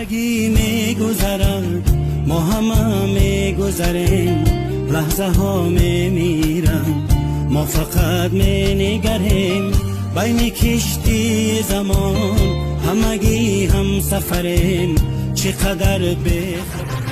زندگی میگذرد ما همه میگذریم لحظه ها میمیرم ما فقط مینگریم بین کشتی زمان همگی هم سفریم چقدر بخیر.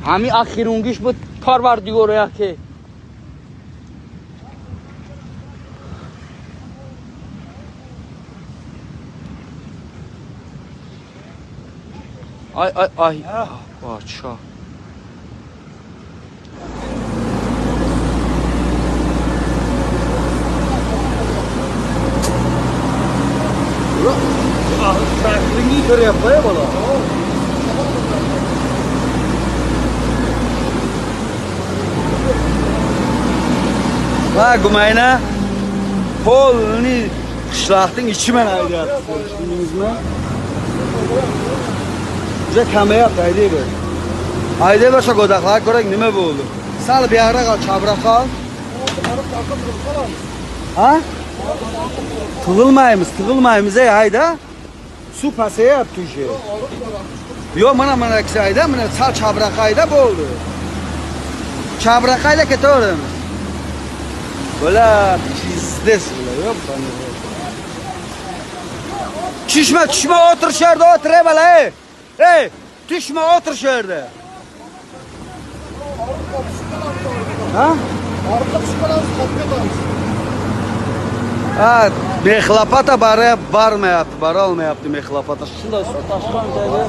همین آخرونگیش بود پروردگار که ay بادشاه Traktorun iyi kere yapmaya bana. Ha Gumayna polni qishloqning ichi men aytyapti. Tushundingizmi? Juda kamayapti, aytayver. Aytayversa go'daqlar ko'rak nima bo'ldi? Sal bu yoqqa qol, chabroq qol. Ha? Tig'ilmaymiz ey hayda. Suv pasayapti o'sha. Yo'q, mana ikki ayda, mana sal chabroq ayda bo'ldi. Chabroq ayda ketaveramiz. Böyle pizdesin yok bana. Düşme otur şurada otur böyle. Hey düşme otur şurada. Ha? Ha mehlapata barolmayapti mehlapata. Shunday suv tashqan joyda.